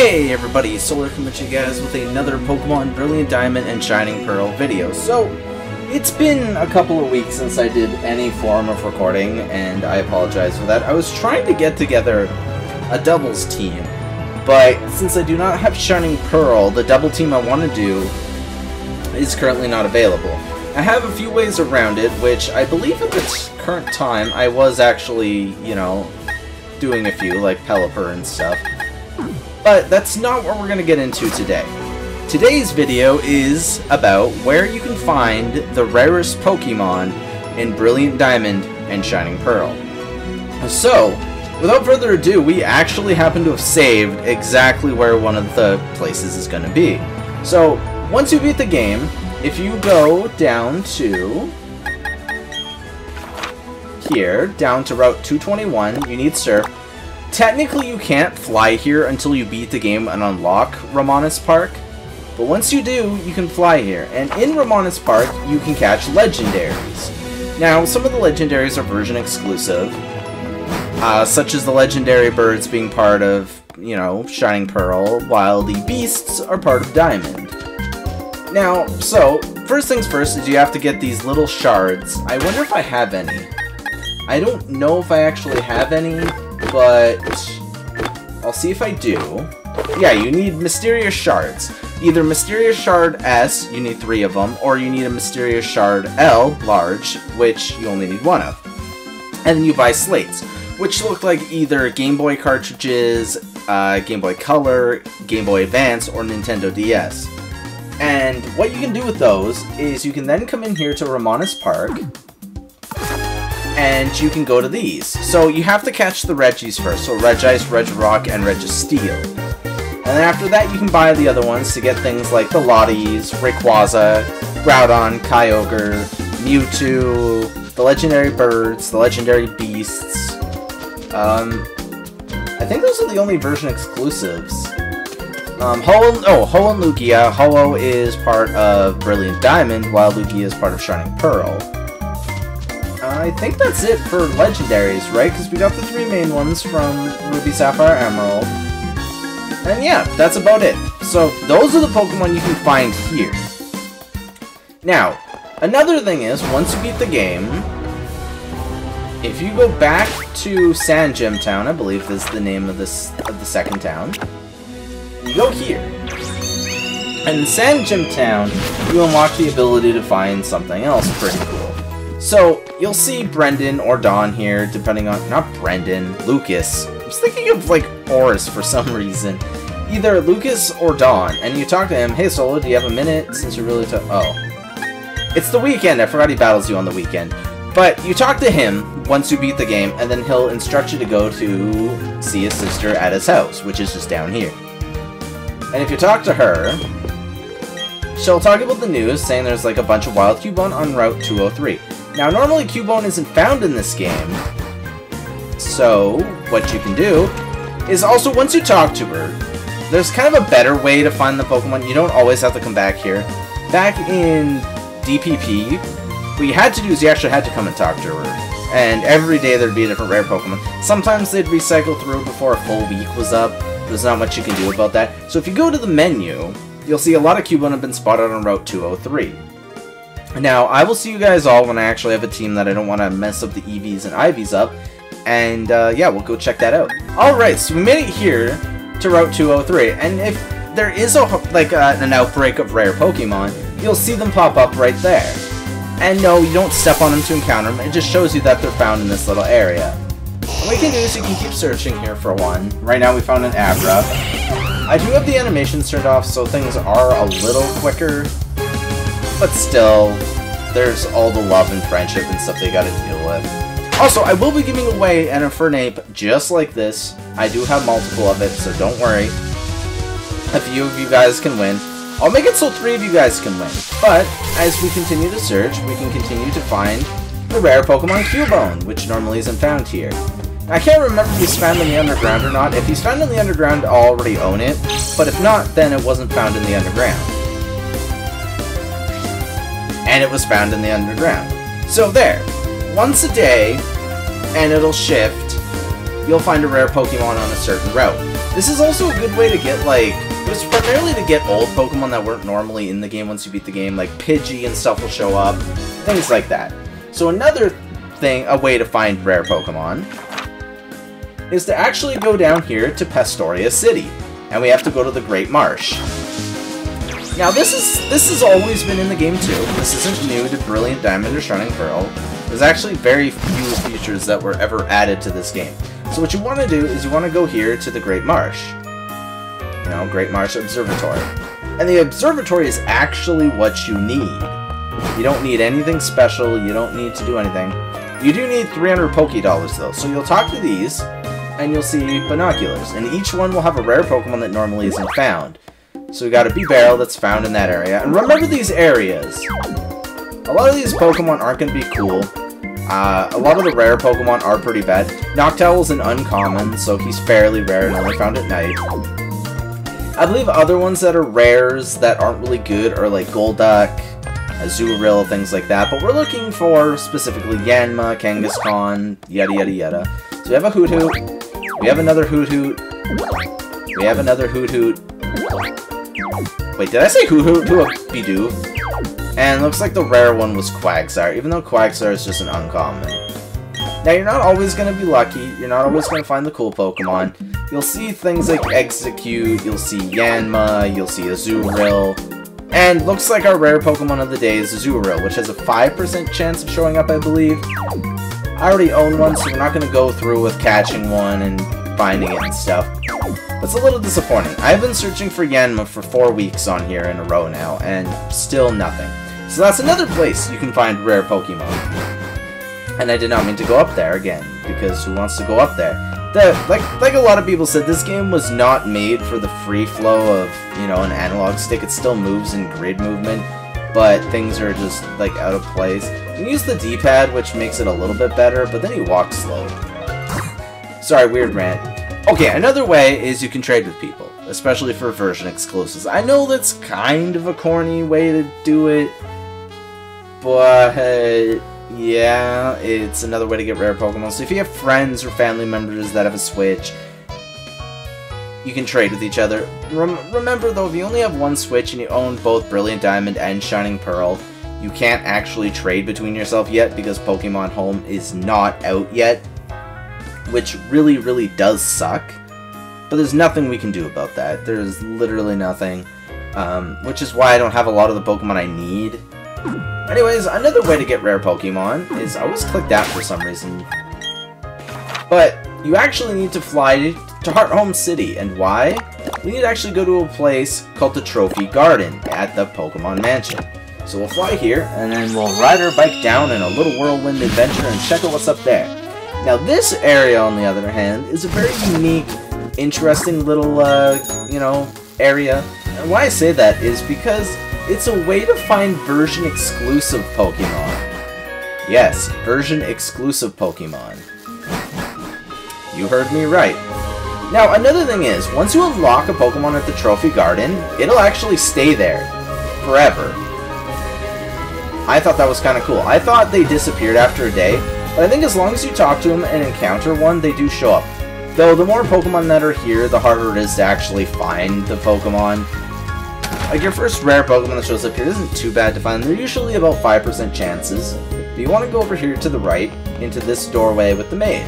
Hey everybody, Solar coming to you guys with another Pokemon Brilliant Diamond and Shining Pearl video. So, it's been a couple of weeks since I did any form of recording, and I apologize for that. I was trying to get together a doubles team, but since I do not have Shining Pearl, the double team I want to do is currently not available. I have a few ways around it, which I believe at the current time I was actually, you know, doing a few, like Pelipper and stuff. But that's not what we're going to get into today. Today's video is about where you can find the rarest Pokemon in Brilliant Diamond and Shining Pearl. So, without further ado, we actually happen to have saved exactly where one of the places is going to be. So, once you beat the game, if you go down to here, down to Route 221, you need Surf. Technically, you can't fly here until you beat the game and unlock Ramanas Park, but once you do, you can fly here. And in Ramanas Park, you can catch Legendaries. Now, some of the Legendaries are version exclusive, such as the Legendary Birds being part of, you know, Shining Pearl, while the Beasts are part of Diamond. Now, so, first things first is you have to get these little shards. I wonder if I have any. I don't know if I actually have any, but I'll see if I do. Yeah, you need Mysterious Shards. Either Mysterious Shard S, you need 3 of them, or you need a Mysterious Shard L, large, which you only need 1 of. And then you buy slates, which look like either Game Boy cartridges, Game Boy Color, Game Boy Advance, or Nintendo DS. And what you can do with those is you can then come in here to Ramanas Park, and you can go to these. So you have to catch the Regis first, so Regice, Regirock, and Registeel. And then after that you can buy the other ones to get things like the Lotties, Rayquaza, Groudon, Kyogre, Mewtwo, the Legendary Birds, the Legendary Beasts. I think those are the only version exclusives. Ho and Lugia. Ho is part of Brilliant Diamond, while Lugia is part of Shining Pearl. I think that's it for Legendaries, right? Because we got the 3 main ones from Ruby, Sapphire, Emerald. And yeah, that's about it. So, those are the Pokemon you can find here. Now, another thing is, once you beat the game, if you go back to Sand Gem Town, I believe is the name of the second town, you go here. And in Sand Gem Town, you unlock the ability to find something else pretty cool. So, you'll see Brendan or Dawn here, depending on... Not Brendan, Lucas. I was thinking of, like, Oris for some reason. Either Lucas or Dawn, and you talk to him, "Hey Solo, do you have a minute? Since you're really Oh. It's the weekend, I forgot he battles you on the weekend. But you talk to him once you beat the game, and then he'll instruct you to go to see his sister at his house, which is just down here. And if you talk to her, she'll talk about the news, saying there's, like, a bunch of wild Cubone on Route 203. Now, normally Cubone isn't found in this game, so what you can do is also, once you talk to her, there's kind of a better way to find the Pokemon. You don't always have to come back here. Back in DPP, what you had to do is you actually had to come and talk to her, and every day there'd be a different rare Pokemon. Sometimes they'd recycle through before a full week was up. There's not much you can do about that. So if you go to the menu, you'll see a lot of Cubone have been spotted on Route 203. Now, I will see you guys all when I actually have a team that I don't want to mess up the EVs and IVs up. And, yeah, we'll go check that out. Alright, so we made it here to Route 203. And if there is, an outbreak of rare Pokemon, you'll see them pop up right there. And no, you don't step on them to encounter them. It just shows you that they're found in this little area. What you can do is you can keep searching here for one. Right now we found an Abra. I do have the animations turned off, so things are a little quicker. But still, there's all the love and friendship and stuff they gotta deal with. Also, I will be giving away an Infernape just like this. I do have multiple of it, so don't worry. A few of you guys can win. I'll make it so 3 of you guys can win. But, as we continue to search, we can continue to find the rare Pokemon Cubone, which normally isn't found here. I can't remember if he's found in the underground or not. If he's found in the underground, I'll already own it. But if not, then it wasn't found in the underground. And it was found in the underground. So there, once a day, and it'll shift, you'll find a rare Pokemon on a certain route. This is also a good way to get, like, it was primarily to get old Pokemon that weren't normally in the game once you beat the game, like Pidgey and stuff will show up, things like that. So another thing, a way to find rare Pokemon, is to actually go down here to Pastoria City, and we have to go to the Great Marsh. Now this has always been in the game too. This isn't new to Brilliant Diamond or Shining Pearl. There's actually very few features that were ever added to this game. So what you want to do is you want to go here to the Great Marsh. You know, Great Marsh Observatory. And the observatory is actually what you need. You don't need anything special, you don't need to do anything. You do need 300 Pokédollars though, so you'll talk to these, and you'll see binoculars. And each one will have a rare Pokemon that normally isn't found. So we got a Bebarrel that's found in that area. And remember these areas. A lot of these Pokemon aren't going to be cool. A lot of the rare Pokemon are pretty bad. Noctowl's an uncommon, so he's fairly rare and only found at night. I believe other ones that are rares that aren't really good are like Golduck, Azurill, things like that. But we're looking for specifically Yanma, Kangaskhan, yada yada yada. So we have a Hoothoot. We have another Hoothoot. We have another Hoothoot. Wait, did I say Hoothoot to a Bidoof? And looks like the rare one was Quagsire, even though Quagsire is just an uncommon. Now, you're not always going to be lucky. You're not always going to find the cool Pokemon. You'll see things like Execute, you'll see Yanma, you'll see Azurill. And looks like our rare Pokemon of the day is Azurill, which has a 5% chance of showing up, I believe. I already own one, so we're not going to go through with catching one and finding it and stuff. It's a little disappointing. I've been searching for Yanma for 4 weeks on here in a row now, and still nothing. So that's another place you can find rare Pokemon. And I did not mean to go up there again, because who wants to go up there? Like a lot of people said, this game was not made for the free flow of, you know, an analog stick. It still moves in grid movement, but things are just, like, out of place. You can use the D-pad, which makes it a little bit better, but then you walk slow. Sorry, weird rant. Okay, another way is you can trade with people, especially for version exclusives. I know that's kind of a corny way to do it, but yeah, it's another way to get rare Pokemon. So if you have friends or family members that have a Switch, you can trade with each other. Remember though, if you only have one Switch and you own both Brilliant Diamond and Shining Pearl, you can't actually trade between yourself yet because Pokemon Home is not out yet. Which really, really does suck. But there's nothing we can do about that. There's literally nothing. Which is why I don't have a lot of the Pokemon I need. Anyways, another way to get rare Pokemon is... I always clicked that for some reason. But you actually need to fly to Hearthome City. And why? We need to actually go to a place called the Trophy Garden at the Pokemon Mansion. So we'll fly here, and then we'll ride our bike down in a little whirlwind adventure and check out what's up there. Now this area, on the other hand, is a very unique, interesting little, you know, area. And why I say that is because it's a way to find version-exclusive Pokemon. Yes, version-exclusive Pokemon. You heard me right. Now, another thing is, once you unlock a Pokemon at the Trophy Garden, it'll actually stay there forever. I thought that was kind of cool. I thought they disappeared after a day. But I think as long as you talk to them and encounter one, they do show up. Though the more Pokemon that are here, the harder it is to actually find the Pokemon. Like your first rare Pokemon that shows up here isn't too bad to find. They're usually about 5% chances. But you want to go over here to the right, into this doorway with the maid.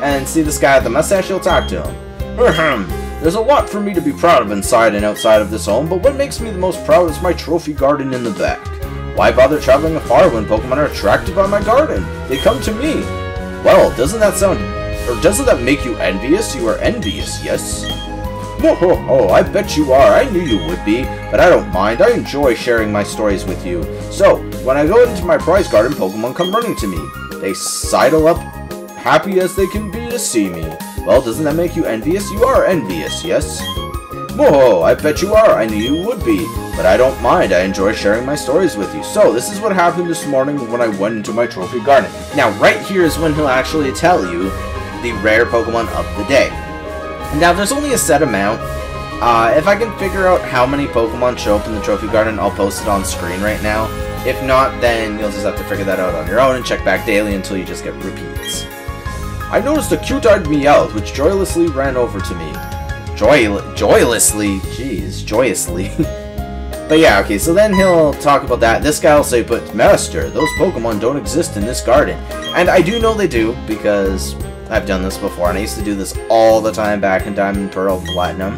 And see this guy with the mustache, you'll talk to him. There's a lot for me to be proud of inside and outside of this home, but what makes me the most proud is my trophy garden in the back. Why bother traveling afar when Pokemon are attracted by my garden? They come to me. Well, doesn't that make you envious? You are envious, yes? Oh, I bet you are. I knew you would be, but I don't mind. I enjoy sharing my stories with you. So, when I go into my prize garden, Pokemon come running to me. They sidle up, happy as they can be to see me. Well, doesn't that make you envious? You are envious, yes? Whoa, I bet you are. I knew you would be. But I don't mind. I enjoy sharing my stories with you. So, this is what happened this morning when I went into my trophy garden. Now, right here is when he'll actually tell you the rare Pokemon of the day. Now, there's only a set amount. If I can figure out how many Pokemon show up in the trophy garden, I'll post it on screen right now. If not, then you'll just have to figure that out on your own and check back daily until you just get repeats. I noticed a cute-eyed Meowth, which joyously ran over to me. Joyously? Jeez, joyously. But yeah, okay, so then he'll talk about that. This guy will say, but Master, those Pokemon don't exist in this garden. And I do know they do, because I've done this before, and I used to do this all the time back in Diamond, Pearl, Platinum.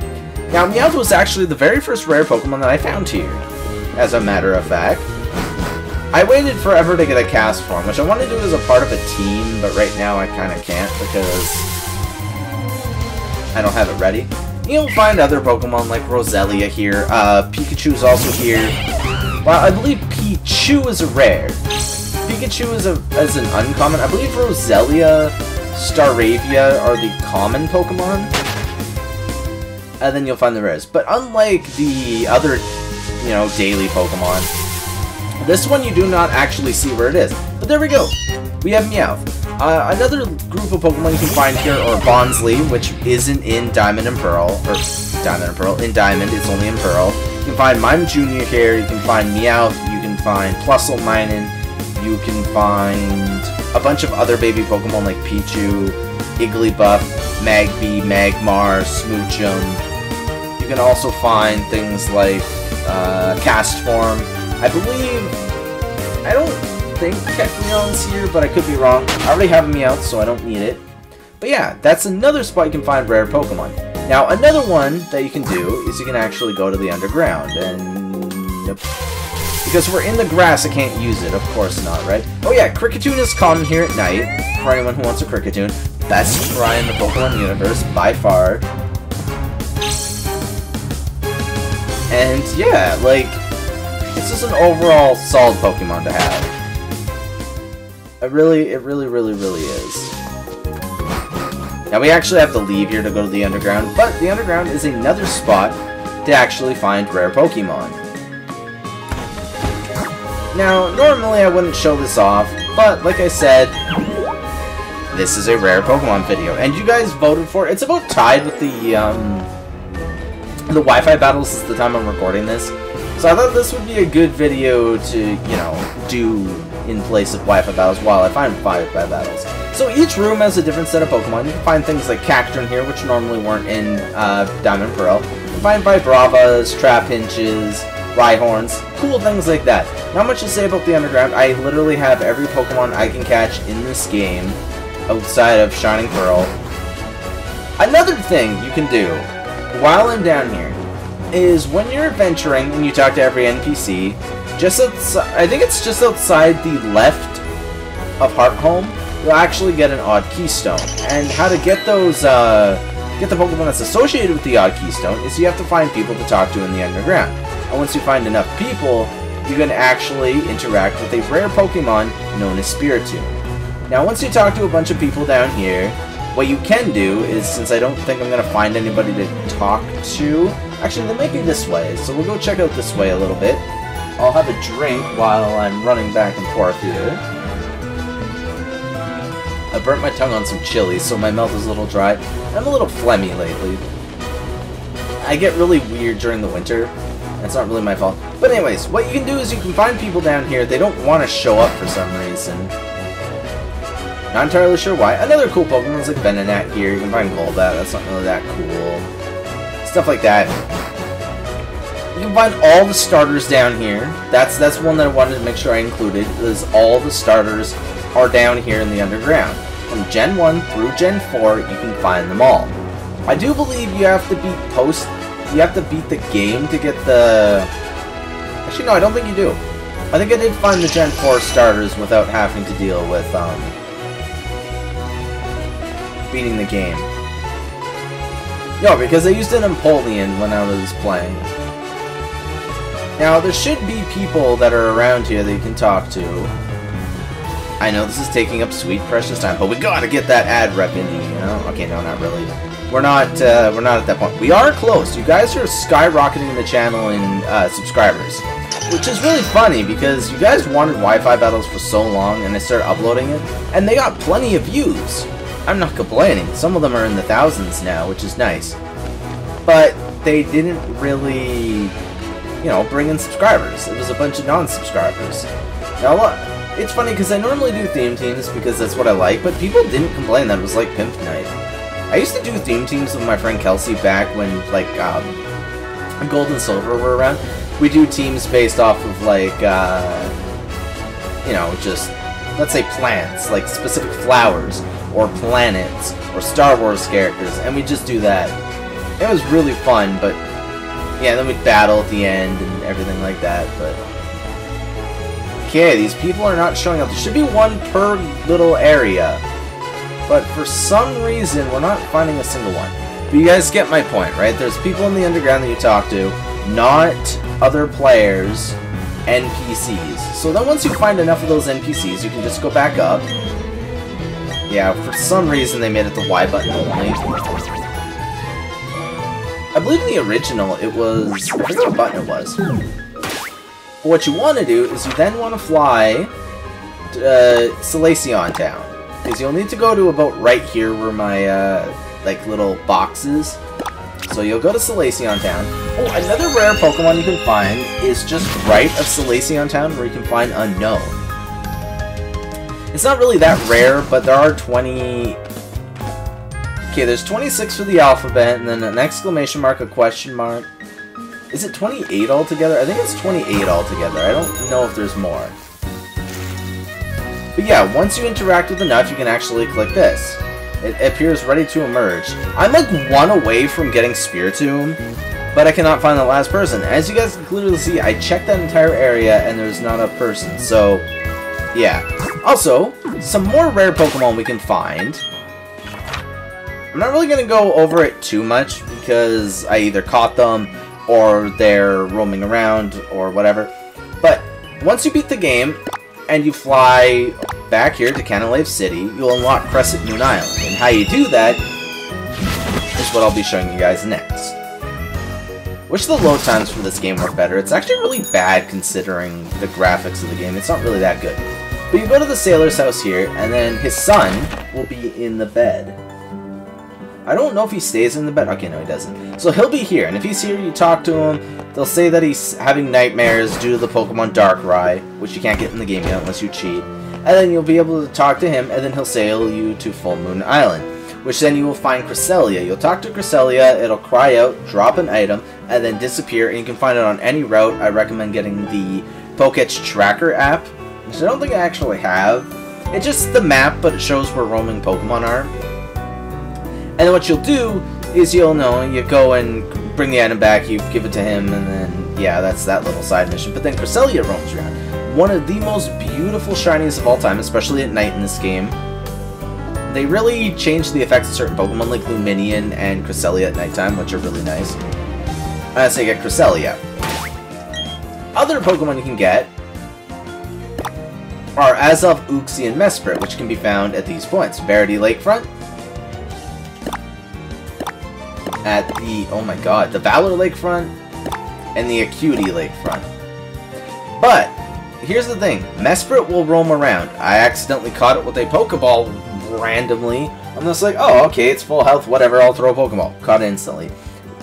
Now, Meowth was actually the very first rare Pokemon that I found here, as a matter of fact. I waited forever to get a cast form, which I want to do as a part of a team, but right now I kind of can't because I don't have it ready. You'll find other Pokemon like Cresselia here. Pikachu's also here. Well, I believe Pichu is a rare. Pikachu is an uncommon. I believe Cresselia, Staravia are the common Pokemon. And then you'll find the rares. But unlike the other, you know, daily Pokemon, this one you do not actually see where it is. But there we go. We have Meowth. Another group of Pokemon you can find here are Bonsly, which isn't in Diamond and Pearl. Or Diamond and Pearl. In Diamond, it's only in Pearl. You can find Mime Jr. here. You can find Meowth. You can find Plusle. You can find a bunch of other baby Pokemon like Pichu, Igglybuff, Magby, Magmar, Smoochum. You can also find things like Castform. I don't think Kecleon's here, but I could be wrong. I already have a Meowth, so I don't need it. But yeah, that's another spot you can find rare Pokemon. Now, another one that you can do is you can actually go to the underground, and nope. Because we're in the grass, I can't use it. Of course not, right? Oh yeah, Kricketune is common here at night, for anyone who wants a Kricketune. Best try in the Pokemon universe, by far. And yeah, like, it's just an overall solid Pokemon to have. It really is. Now we actually have to leave here to go to the underground, but the underground is another spot to actually find rare Pokemon. Now, normally I wouldn't show this off, but like I said, this is a rare Pokemon video, and you guys voted for it. It's about tied with the Wi-Fi battles at the time I'm recording this. So I thought this would be a good video to, you know, do in place of Wi-Fi battles while I find Wi-Fi battles. So each room has a different set of Pokemon. You can find things like Cacturne here, which normally weren't in Diamond Pearl. You can find Vibravas, Trapinches, Rhyhorns, cool things like that. Not much to say about the underground. I literally have every Pokemon I can catch in this game outside of Shining Pearl. Another thing you can do while I'm down here is when you're adventuring and you talk to every NPC, just outside, I think it's just outside the left of Hearthome, you'll actually get an odd keystone. And how to get those, get the Pokemon that's associated with the odd keystone is you have to find people to talk to in the underground. And once you find enough people, you can actually interact with a rare Pokemon known as Spatoon. Now, once you talk to a bunch of people down here, what you can do is, since I don't think I'm going to find anybody to talk to, actually, they make it this way, so we'll go check out this way a little bit. I'll have a drink while I'm running back and forth here. I burnt my tongue on some chili, so my mouth is a little dry. I'm a little phlegmy lately. I get really weird during the winter. That's not really my fault. But anyways, what you can do is you can find people down here. They don't want to show up for some reason. Not entirely sure why. Another cool Pokemon is like Venonat here. You can find Golbat. That's not really that cool. Stuff like that. You can find all the starters down here. That's one that I wanted to make sure I included. Is all the starters are down here in the underground. From Gen 1 through Gen 4, you can find them all. I do believe you have to beat the game to get the... Actually, no, I don't think you do. I think I did find the Gen 4 starters without having to deal with, beating the game. No, because I used an Empoleon when I was playing. Now, there should be people that are around here that you can talk to. I know this is taking up sweet, precious time, but we gotta get that ad rep in, you know? Okay, no, not really. We're not at that point. We are close. You guys are skyrocketing the channel in subscribers, which is really funny because you guys wanted Wi-Fi battles for so long, and I started uploading it, and they got plenty of views. I'm not complaining. Some of them are in the thousands now, which is nice. But they didn't really, you know, bring in subscribers. It was a bunch of non-subscribers. Now, It's funny because I normally do theme teams because that's what I like, but people didn't complain that it was like Pimp Night. I used to do theme teams with my friend Kelsey back when, like, Gold and Silver were around. We do teams based off of, like, you know, just, let's say plants, like specific flowers, or planets, or Star Wars characters, and we just do that. It was really fun, but, yeah, then we'd battle at the end and everything like that, but... Okay, these people are not showing up. There should be one per little area. But for some reason, we're not finding a single one. But you guys get my point, right? There's people in the underground that you talk to, not other players, NPCs. So then once you find enough of those NPCs, you can just go back up. Yeah, for some reason they made it the Y button only. I believe in the original it was... I forget what button it was. But what you want to do is you then want to fly to Socialize town. Because you'll need to go to about right here where my, like, little box is. So you'll go to Socialize town. Oh, another rare Pokemon you can find is just right of Socialize town where you can find Unknown. It's not really that rare, but there are 20... Okay, there's 26 for the alphabet, and then an exclamation mark, a question mark. Is it 28 altogether? I think it's 28 altogether. I don't know if there's more. But yeah, once you interact with enough, you can actually click this. It appears ready to emerge. I'm like one away from getting Spiritomb, but I cannot find the last person. As you guys can clearly see, I checked that entire area and there's not a person, so yeah. Also, some more rare Pokemon we can find. I'm not really going to go over it too much because I either caught them or they're roaming around or whatever. But once you beat the game and you fly back here to Canalave City, you'll unlock Crescent Moon Island. And how you do that is what I'll be showing you guys next. Wish the load times for this game were better. It's actually really bad considering the graphics of the game. It's not really that good. But you go to the sailor's house here, and then his son will be in the bed. I don't know if he stays in the bed. Okay, no, he doesn't. So he'll be here, and if he's here, you talk to him. They'll say that he's having nightmares due to the Pokemon Darkrai, which you can't get in the game yet unless you cheat. And then you'll be able to talk to him, and then he'll sail you to Full Moon Island, which then you will find Cresselia. You'll talk to Cresselia, it'll cry out, drop an item, and then disappear, and you can find it on any route. I recommend getting the Pokédex Tracker app, which I don't think I actually have. It's just the map, but it shows where roaming Pokemon are. And then what you'll do is you go and bring the item back, you give it to him, and then, yeah, that's that little side mission. But then Cresselia roams around. One of the most beautiful shinies of all time, especially at night in this game. They really changed the effects of certain Pokemon, like Luminion and Cresselia at nighttime, which are really nice. So you get Cresselia. Other Pokemon you can get are Azelf, Uxie, and Mesprit, which can be found at these points. Verity Lakefront, at the, oh my god, the Valor Lakefront, and the Acuity Lakefront. But, here's the thing, Mesprit will roam around. I accidentally caught it with a Pokeball randomly. I'm just like, oh, okay, it's full health, whatever, I'll throw a Pokeball. Caught it instantly.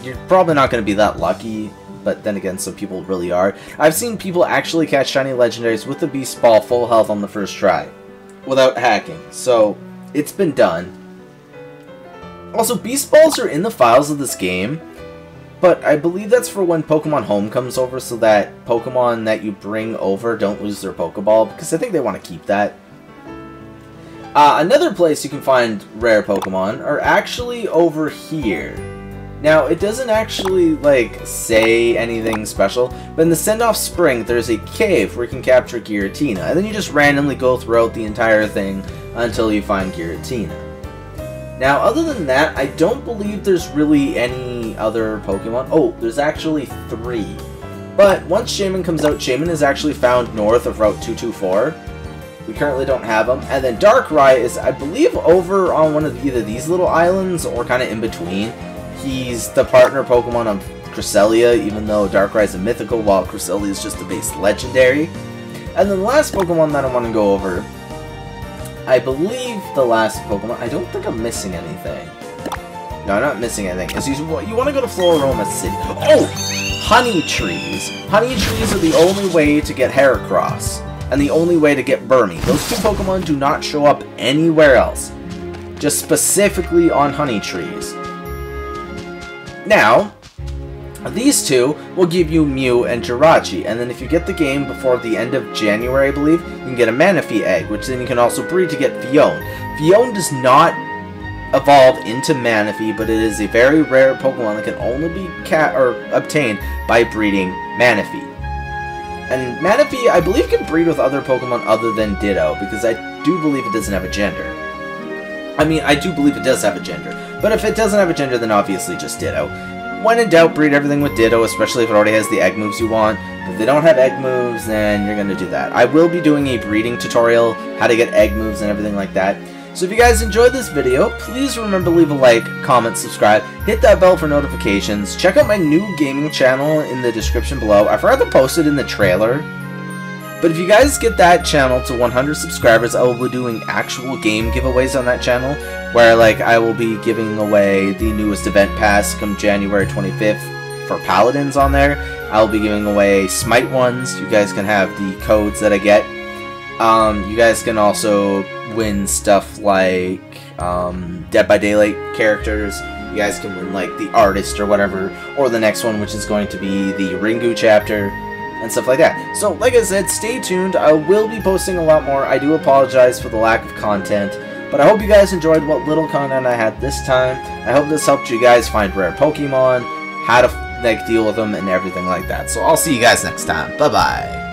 You're probably not going to be that lucky, but then again, some people really are. I've seen people actually catch shiny legendaries with the Beast Ball full health on the first try, without hacking, so it's been done. Also, Beast Balls are in the files of this game, but I believe that's for when Pokemon Home comes over, so that Pokemon that you bring over don't lose their Pokeball, because I think they want to keep that. Another place you can find rare Pokemon are actually over here. Now, it doesn't actually, like, say anything special, but in the Send-Off Spring, there's a cave where you can capture Giratina, and then you just randomly go throughout the entire thing until you find Giratina. Now, other than that, I don't believe there's really any other Pokemon. Oh, there's actually 3. But once Shaman comes out, Shaman is actually found north of Route 224. We currently don't have him. And then Darkrai is, I believe, over on one of either these little islands or kind of in between. He's the partner Pokemon of Cresselia, even though Darkrai is a mythical, while Cresselia is just a base legendary. And then the last Pokemon that I want to go over, I believe the last Pokemon, I don't think I'm missing anything. No, I'm not missing anything. Is you want to go to Floroma City. Oh! Honey Trees. Honey Trees are the only way to get Heracross. and the only way to get Burmy. Those two Pokemon do not show up anywhere else, just specifically on honey trees. Now, these two will give you Mew and Jirachi, and then if you get the game before the end of January, I believe, you can get a Manaphy egg, which then you can also breed to get Fione. Fione does not evolve into Manaphy, but it is a very rare Pokemon that can only be obtained by breeding Manaphy. And Manaphy, I believe, can breed with other Pokemon other than Ditto, because I do believe it doesn't have a gender. I mean, I do believe it does have a gender, but if it doesn't have a gender, then obviously just Ditto. When in doubt, breed everything with Ditto, especially if it already has the egg moves you want. If they don't have egg moves, then you're going to do that. I will be doing a breeding tutorial, how to get egg moves and everything like that. So if you guys enjoyed this video, please remember to leave a like, comment, subscribe, hit that bell for notifications. Check out my new gaming channel in the description below. I forgot to post it in the trailer. But if you guys get that channel to 100 subscribers, I will be doing actual game giveaways on that channel, where like I will be giving away the newest event pass come January 25th for Paladins on there. I will be giving away Smite ones. You guys can have the codes that I get. You guys can also win stuff like Dead by Daylight characters. You guys can win like the artist or whatever, or the next one, which is going to be the Ringu chapter and stuff like that. So, like I said, stay tuned. I will be posting a lot more. I do apologize for the lack of content, but I hope you guys enjoyed what little content I had this time. I hope this helped you guys find rare Pokemon, how to like deal with them, and everything like that. So I'll see you guys next time. Bye-bye.